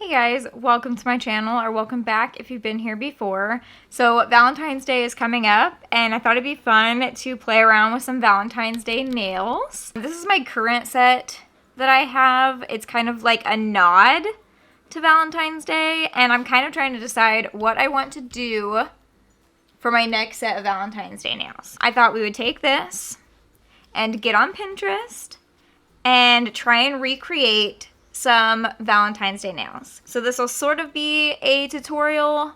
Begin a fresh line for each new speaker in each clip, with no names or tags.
Hey guys, welcome to my channel, or welcome back if you've been here before. So Valentine's Day is coming up, and I thought it'd be fun to play around with some Valentine's Day nails. This is my current set that I have. It's kind of like a nod to Valentine's Day, and I'm kind of trying to decide what I want to do for my next set of Valentine's Day nails. I thought we would take this and get on Pinterest and try and recreate some Valentine's Day nails. So this will sort of be a tutorial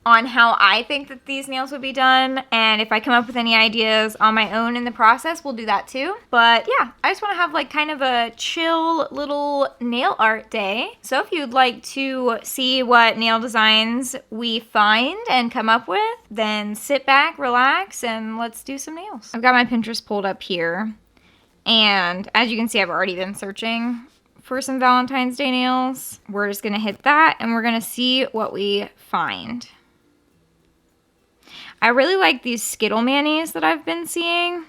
on how I think that these nails would be done, and if I come up with any ideas on my own in the process, we'll do that too. But yeah, I just want to have like kind of a chill little nail art day. So if you'd like to see what nail designs we find and come up with, then sit back, relax, and let's do some nails. I've got my Pinterest pulled up here, and as you can see, I've already been searching for some Valentine's Day nails. We're just gonna hit that and we're gonna see what we find. I really like these Skittle manis that I've been seeing,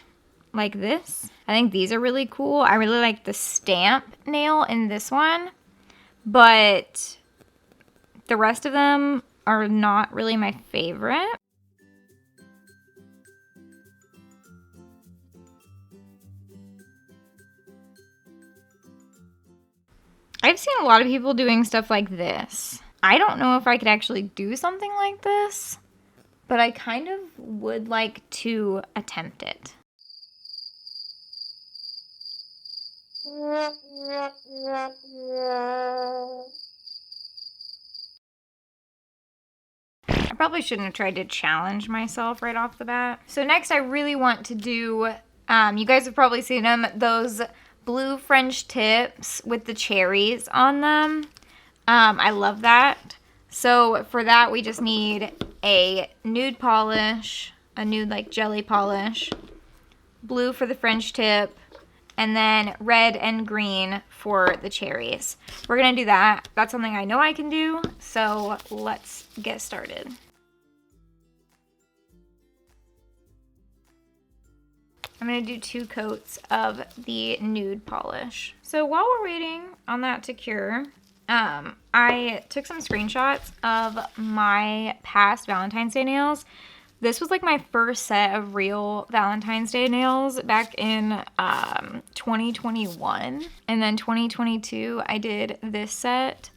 like this. I think these are really cool. I really like the stamp nail in this one, but the rest of them are not really my favorite. I've seen a lot of people doing stuff like this. I don't know if I could actually do something like this, but I kind of would like to attempt it. I probably shouldn't have tried to challenge myself right off the bat. So next I really want to do, you guys have probably seen them, those blue French tips with the cherries on them. I love that. So for that, we just need a nude polish, a nude like jelly polish, blue for the French tip, and then red and green for the cherries. We're gonna do that. That's something I know I can do, so let's get started. I'm going to do 2 coats of the nude polish. So while we're waiting on that to cure, I took some screenshots of my past Valentine's Day nails. This was like my first set of real Valentine's Day nails back in 2021. And then 2022, I did this set.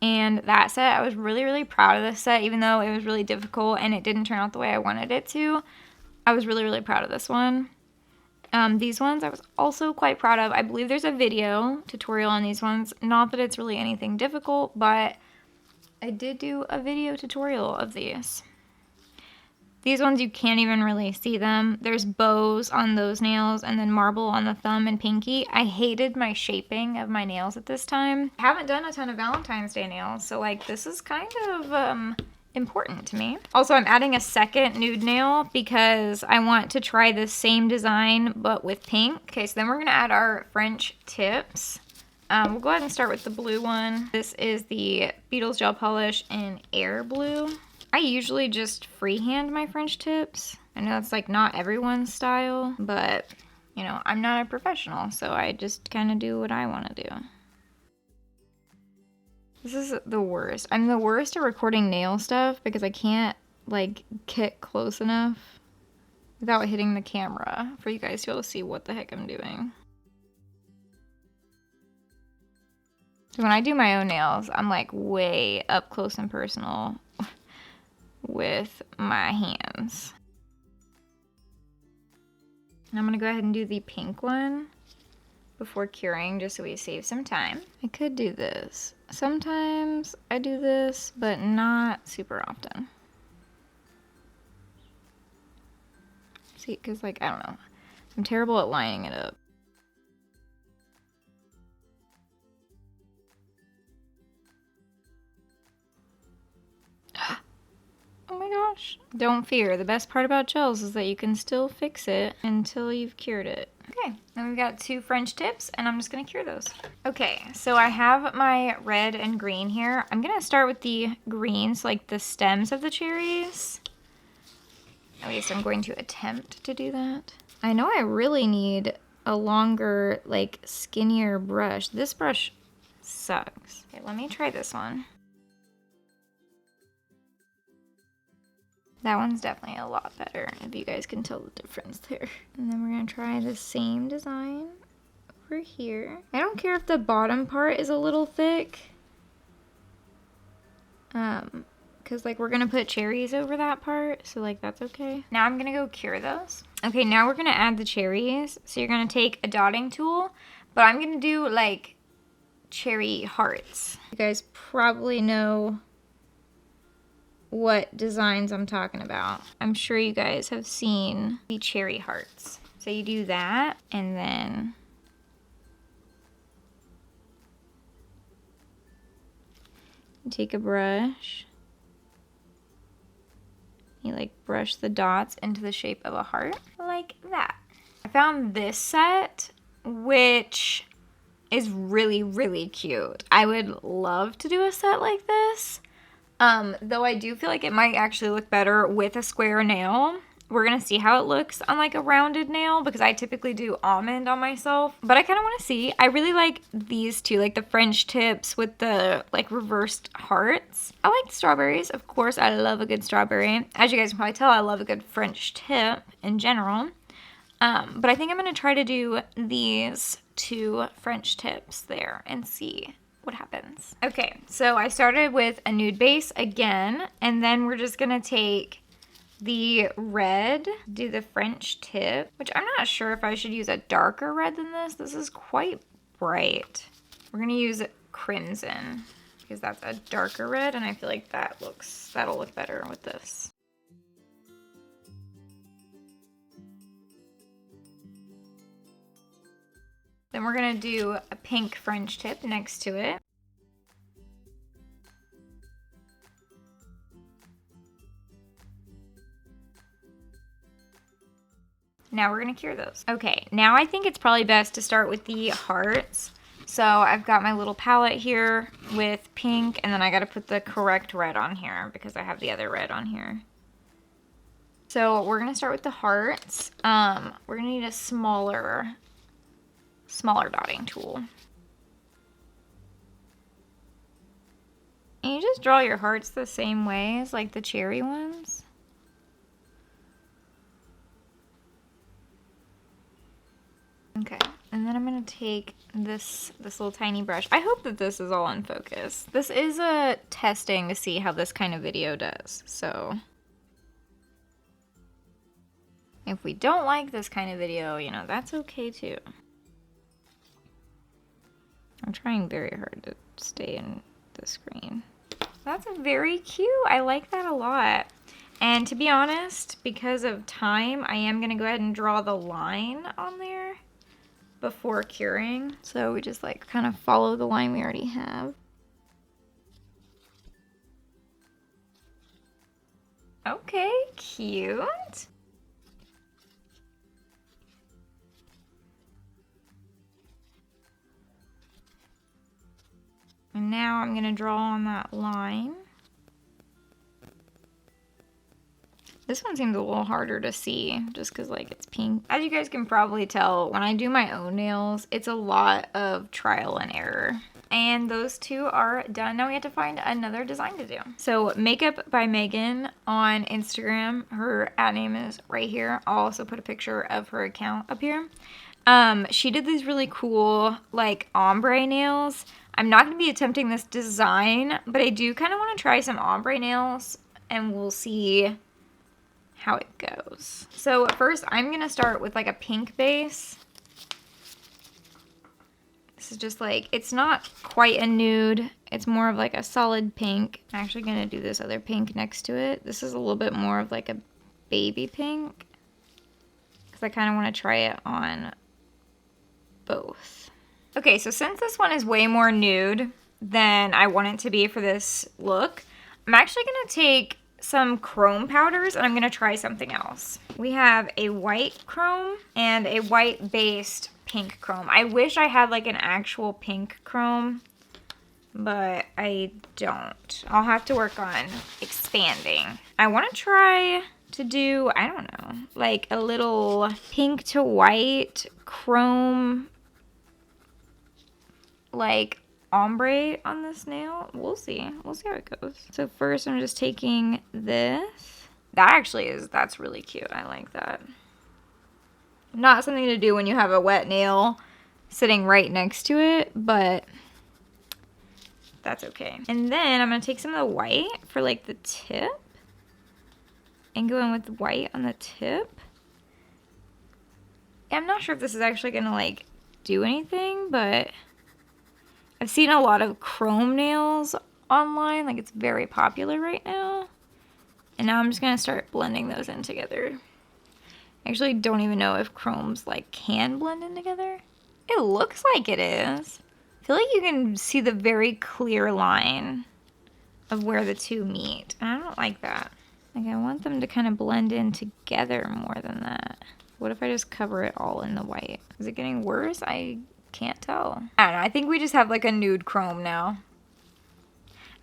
And that set, I was really, really proud of this set, even though it was really difficult and it didn't turn out the way I wanted it to. I was really, really proud of this one. These ones I was also quite proud of. I believe there's a video tutorial on these ones. Not that it's really anything difficult, but I did do a video tutorial of these. These ones you can't even really see them. There's bows on those nails and then marble on the thumb and pinky. I hated my shaping of my nails at this time. I haven't done a ton of Valentine's Day nails, so like this is kind of important to me. Also, I'm adding a second nude nail because I want to try the same design but with pink. Okay, so then we're gonna add our French tips. We'll go ahead and start with the blue one. This is the Beetles Gel Polish in Air Blue. I usually just freehand my French tips. I know it's like not everyone's style, but you know, I'm not a professional, so I just kind of do what I want to do. This is the worst. I'm the worst at recording nail stuff because I can't like get close enough without hitting the camera for you guys to be able to see what the heck I'm doing. So when I do my own nails, I'm like way up close and personal with my hands. And I'm gonna go ahead and do the pink one before curing, just so we save some time. I could do this. Sometimes I do this, but not super often. See, because like, I don't know. I'm terrible at lining it up. Oh my gosh. Don't fear. The best part about gels is that you can still fix it until you've cured it. Okay, then we've got 2 French tips, and I'm just gonna cure those. Okay, so I have my red and green here. I'm gonna start with the greens, like the stems of the cherries. At least I'm going to attempt to do that. I know I really need a longer, like, skinnier brush. This brush sucks. Okay, let me try this one. That one's definitely a lot better, if you guys can tell the difference there. And then we're gonna try the same design over here. I don't care if the bottom part is a little thick. Because like we're gonna put cherries over that part, so like that's okay. Now I'm gonna go cure those. Okay, now we're gonna add the cherries. So you're gonna take a dotting tool, but I'm gonna do like cherry hearts. You guys probably know what designs I'm talking about. I'm sure you guys have seen the cherry hearts. So you do that, and then you take a brush. You like brush the dots into the shape of a heart, like that. I found this set, which is really, really cute. I would love to do a set like this. Though I do feel like it might actually look better with a square nail. We're gonna see how it looks on like a rounded nail, because I typically do almond on myself. But I kind of want to see. I really like these two, like the French tips with the like reversed hearts. I like strawberries. Of course, I love a good strawberry. As you guys can probably tell, I love a good French tip in general. But I think I'm gonna try to do these two French tips there and see what happens. Okay, so I started with a nude base again, and then we're just gonna take the red, do the French tip, which I'm not sure if I should use a darker red than this. This is quite bright. We're gonna use crimson because that's a darker red, and I feel like that'll look better with this. Then we're gonna do a pink French tip next to it. Now we're gonna cure those. Okay, now I think it's probably best to start with the hearts. So I've got my little palette here with pink, and then I gotta put the correct red on here because I have the other red on here. So we're gonna start with the hearts. We're gonna need a smaller dotting tool. And you just draw your hearts the same way as like the cherry ones. Okay, and then I'm gonna take this little tiny brush. I hope that this is all in focus. This is a testing to see how this kind of video does, so if we don't like this kind of video, you know, that's okay too. I'm trying very hard to stay in the screen. That's very cute. I like that a lot. And to be honest, because of time, I am gonna go ahead and draw the line on there before curing. So we just like kind of follow the line we already have. Okay, cute. And now I'm gonna draw on that line. This one seems a little harder to see just because like it's pink. As you guys can probably tell, when I do my own nails, it's a lot of trial and error. And those two are done. Now we have to find another design to do. So Makeup by Megan on Instagram. Her @ name is right here. I'll also put a picture of her account up here. She did these really cool like ombre nails. I'm not going to be attempting this design, but I do kind of want to try some ombre nails and we'll see how it goes. So first I'm going to start with like a pink base. This is just like, it's not quite a nude. It's more of like a solid pink. I'm actually going to do this other pink next to it. This is a little bit more of like a baby pink because I kind of want to try it on both. Okay, so since this one is way more nude than I want it to be for this look, I'm actually going to take some chrome powders and I'm going to try something else. We have a white chrome and a white based pink chrome. I wish I had like an actual pink chrome, but I don't. I'll have to work on expanding. I want to try to do, I don't know, like a little pink to white chrome like ombre on this nail. We'll see. We'll see how it goes. So first I'm just taking this. That's really cute. I like that. Not something to do when you have a wet nail sitting right next to it, but that's okay. And then I'm gonna take some of the white for like the tip and go in with white on the tip. I'm not sure if this is actually gonna like do anything, but I've seen a lot of chrome nails online. Like, it's very popular right now. And now I'm just gonna start blending those in together. I actually don't even know if chromes like can blend in together. It looks like it is. I feel like you can see the very clear line of where the two meet. And I don't like that. Like, I want them to kind of blend in together more than that. What if I just cover it all in the white? Is it getting worse? I can't tell. I don't know. I think we just have like a nude chrome now.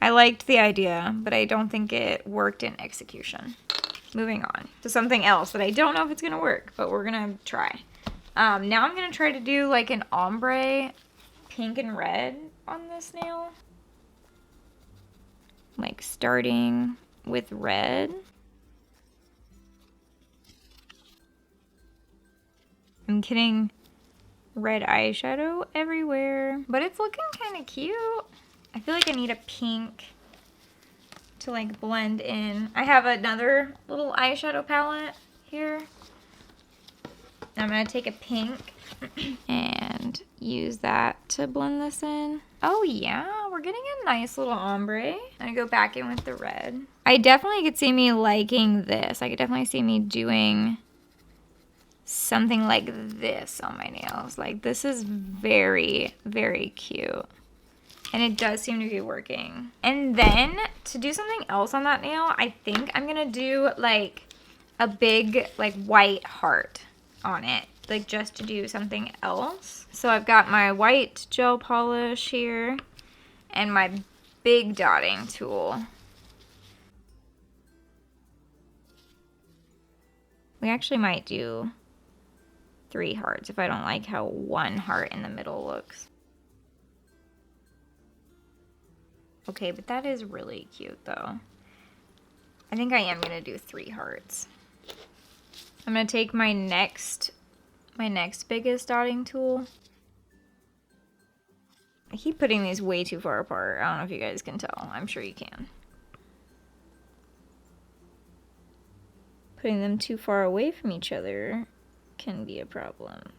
I liked the idea, but I don't think it worked in execution. Moving on to something else that I don't know if it's gonna work, but we're gonna try. Now I'm gonna try to do like an ombre pink and red on this nail. Like starting with red. I'm getting red eyeshadow everywhere, but it's looking kind of cute. I feel like I need a pink to like blend in. I have another little eyeshadow palette here. I'm gonna take a pink and use that to blend this in. Oh yeah, we're getting a nice little ombre. I'm gonna go back in with the red. I definitely could see me liking this. I could definitely see me doing something like this on my nails. Like, this is very, very cute. And it does seem to be working. And then to do something else on that nail, I think I'm gonna do like a big like white heart on it. Like, just to do something else. So I've got my white gel polish here and my big dotting tool. We actually might do 3 hearts if I don't like how 1 heart in the middle looks. Okay, but that is really cute though. I think I am gonna do 3 hearts. I'm gonna take my next biggest dotting tool. I keep putting these way too far apart. I don't know if you guys can tell. I'm sure you can. Putting them too far away from each other can be a problem.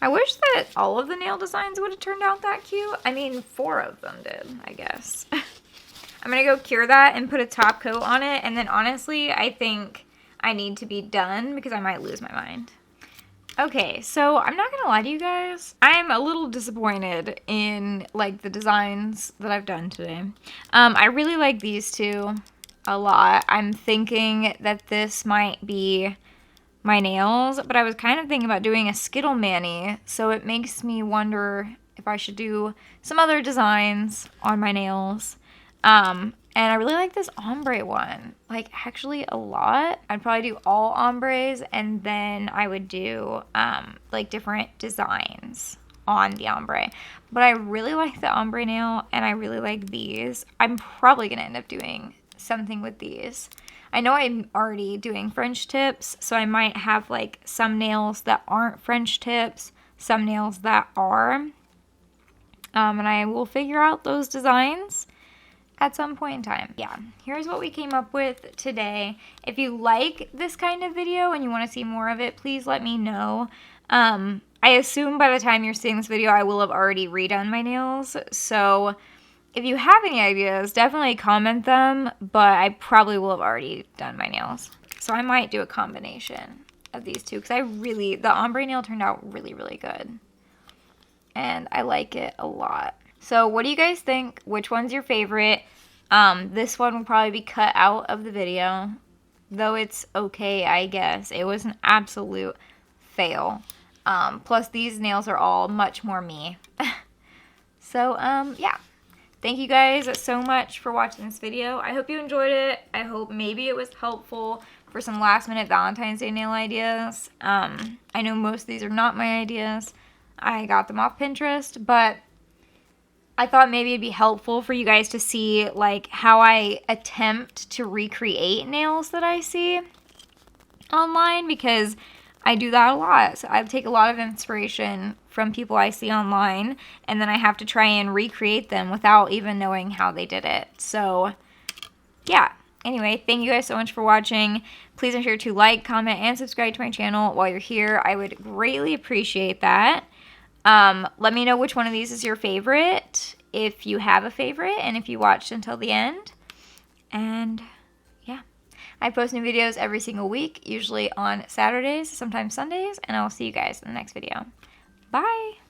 I wish that all of the nail designs would have turned out that cute. I mean, 4 of them did, I guess. I'm gonna go cure that and put a top coat on it, and then honestly, I think I need to be done because I might lose my mind. Okay, so I'm not gonna lie to you guys. I'm a little disappointed in like the designs that I've done today. I really like these two a lot. I'm thinking that this might be my nails, but I was kind of thinking about doing a Skittle Mani, so it makes me wonder if I should do some other designs on my nails. And I really like this ombre one, like actually a lot. I'd probably do all ombres, and then I would do like different designs on the ombre. But I really like the ombre nail, and I really like these. I'm probably gonna end up doing something with these. I know I'm already doing French tips, so I might have like some nails that aren't French tips, some nails that are. And I will figure out those designs at some point in time. Yeah, here's what we came up with today. If you like this kind of video and you want to see more of it, please let me know. I assume by the time you're seeing this video, I will have already redone my nails. So if you have any ideas, definitely comment them, but I probably will have already done my nails. So I might do a combination of these two, because the ombre nail turned out really, really good. And I like it a lot. So what do you guys think? Which one's your favorite? This one will probably be cut out of the video, though it's okay, I guess. It was an absolute fail. Plus these nails are all much more me. So, yeah. Thank you guys so much for watching this video. I hope you enjoyed it. I hope maybe it was helpful for some last minute Valentine's Day nail ideas. I know most of these are not my ideas. I got them off Pinterest, but I thought maybe it'd be helpful for you guys to see like how I attempt to recreate nails that I see online, because I do that a lot. So I take a lot of inspiration from people I see online, and then I have to try and recreate them without even knowing how they did it. So yeah. Anyway, thank you guys so much for watching. Please make sure to like, comment, and subscribe to my channel while you're here. I would greatly appreciate that. Let me know which one of these is your favorite, if you have a favorite, and if you watched until the end. And yeah, I post new videos every single week, usually on Saturdays, sometimes Sundays, and I'll see you guys in the next video. Bye!